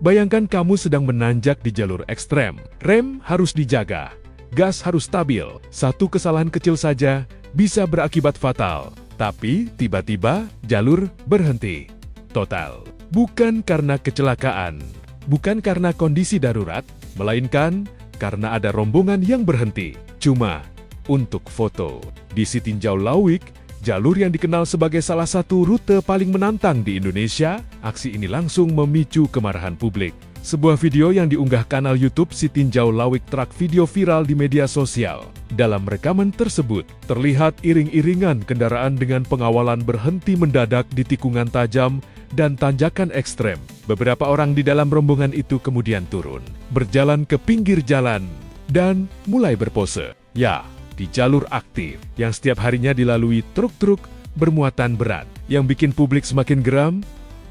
Bayangkan kamu sedang menanjak di jalur ekstrem. Rem harus dijaga, gas harus stabil. Satu kesalahan kecil saja bisa berakibat fatal. Tapi tiba-tiba jalur berhenti total. Bukan karena kecelakaan, bukan karena kondisi darurat, melainkan karena ada rombongan yang berhenti cuma untuk foto. Di Sitinjau Lawik, jalur yang dikenal sebagai salah satu rute paling menantang di Indonesia, aksi ini langsung memicu kemarahan publik. Sebuah video yang diunggah kanal YouTube Sitinjau Lawik Truck Video viral di media sosial. Dalam rekaman tersebut, terlihat iring-iringan kendaraan dengan pengawalan berhenti mendadak di tikungan tajam dan tanjakan ekstrem. Beberapa orang di dalam rombongan itu kemudian turun, berjalan ke pinggir jalan, dan mulai berpose. Ya, di jalur aktif yang setiap harinya dilalui truk-truk bermuatan berat. Yang bikin publik semakin geram,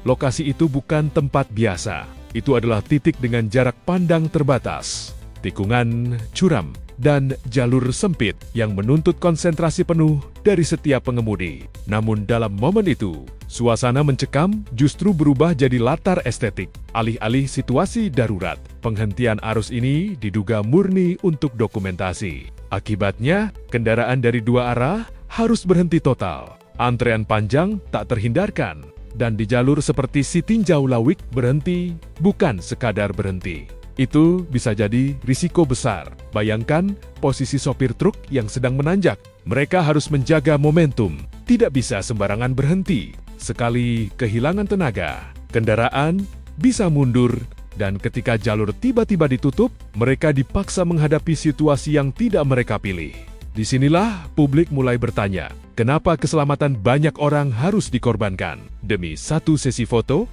lokasi itu bukan tempat biasa. Itu adalah titik dengan jarak pandang terbatas, tikungan curam, dan jalur sempit yang menuntut konsentrasi penuh dari setiap pengemudi. Namun dalam momen itu, suasana mencekam justru berubah jadi latar estetik. Alih-alih situasi darurat, penghentian arus ini diduga murni untuk dokumentasi. Akibatnya, kendaraan dari dua arah harus berhenti total. Antrean panjang tak terhindarkan. Dan di jalur seperti Sitinjau Lawik, berhenti bukan sekadar berhenti. Itu bisa jadi risiko besar. Bayangkan posisi sopir truk yang sedang menanjak. Mereka harus menjaga momentum, tidak bisa sembarangan berhenti. Sekali kehilangan tenaga, kendaraan bisa mundur, dan ketika jalur tiba-tiba ditutup, mereka dipaksa menghadapi situasi yang tidak mereka pilih. Disinilah publik mulai bertanya, kenapa keselamatan banyak orang harus dikorbankan demi satu sesi foto?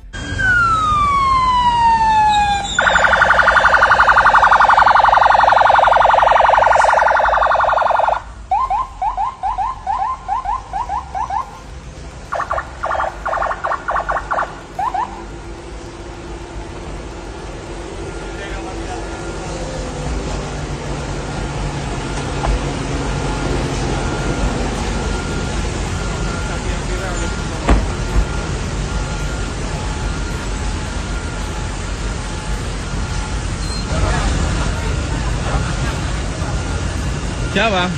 Siapa?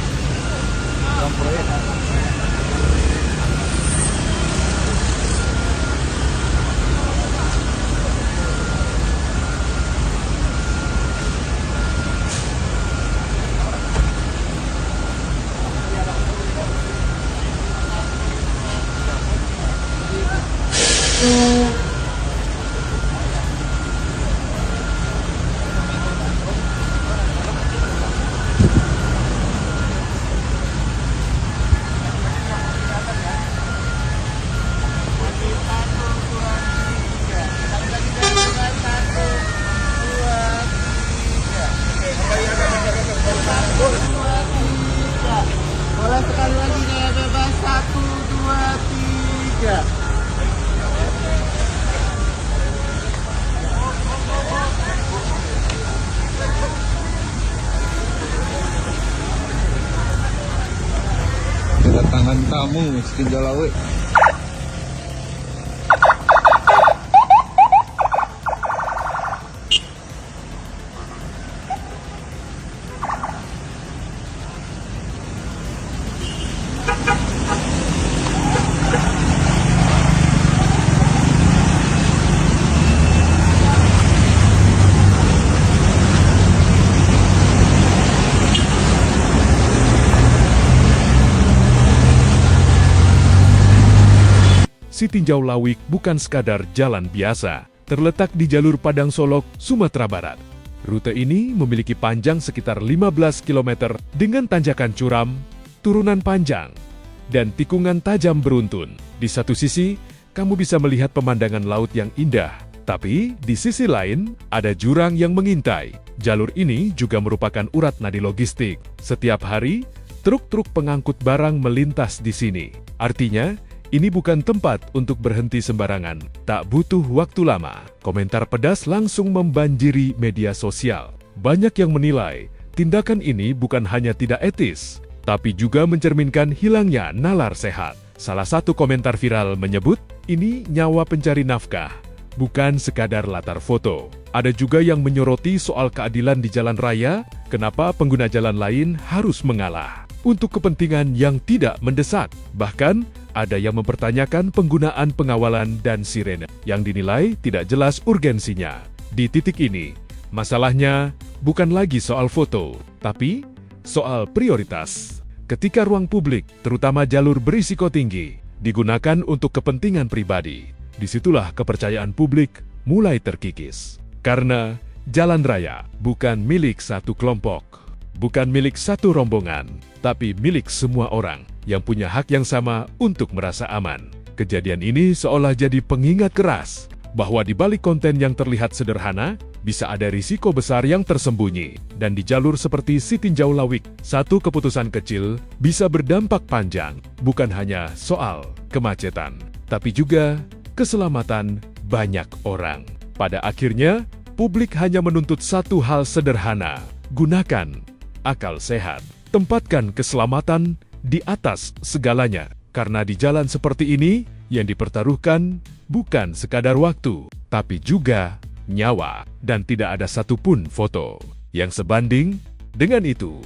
Boleh sekali lagi gaya bebas 1, 2, 3. Kedatangan tamu Sitinjau Lawik. Sitinjau Lawik bukan sekadar jalan biasa, terletak di jalur Padang Solok, Sumatera Barat. Rute ini memiliki panjang sekitar 15 km dengan tanjakan curam, turunan panjang, dan tikungan tajam beruntun. Di satu sisi, kamu bisa melihat pemandangan laut yang indah, tapi di sisi lain ada jurang yang mengintai. Jalur ini juga merupakan urat nadi logistik. Setiap hari, truk-truk pengangkut barang melintas di sini. Artinya, ini bukan tempat untuk berhenti sembarangan. Tak butuh waktu lama. Komentar pedas langsung membanjiri media sosial. Banyak yang menilai, tindakan ini bukan hanya tidak etis, tapi juga mencerminkan hilangnya nalar sehat. Salah satu komentar viral menyebut, ini nyawa pencari nafkah, bukan sekadar latar foto. Ada juga yang menyoroti soal keadilan di jalan raya, kenapa pengguna jalan lain harus mengalah untuk kepentingan yang tidak mendesak. Bahkan, ada yang mempertanyakan penggunaan pengawalan dan sirene yang dinilai tidak jelas urgensinya. Di titik ini, masalahnya bukan lagi soal foto, tapi soal prioritas. Ketika ruang publik, terutama jalur berisiko tinggi, digunakan untuk kepentingan pribadi, disitulah kepercayaan publik mulai terkikis. Karena jalan raya bukan milik satu kelompok, bukan milik satu rombongan, tapi milik semua orang yang punya hak yang sama untuk merasa aman. Kejadian ini seolah jadi pengingat keras bahwa di balik konten yang terlihat sederhana, bisa ada risiko besar yang tersembunyi. Dan di jalur seperti Sitinjau Lawik, satu keputusan kecil bisa berdampak panjang, bukan hanya soal kemacetan, tapi juga keselamatan banyak orang. Pada akhirnya, publik hanya menuntut satu hal sederhana: gunakan akal sehat, tempatkan keselamatan di atas segalanya. Karena di jalan seperti ini, yang dipertaruhkan bukan sekadar waktu, tapi juga nyawa, dan tidak ada satupun foto yang sebanding dengan itu.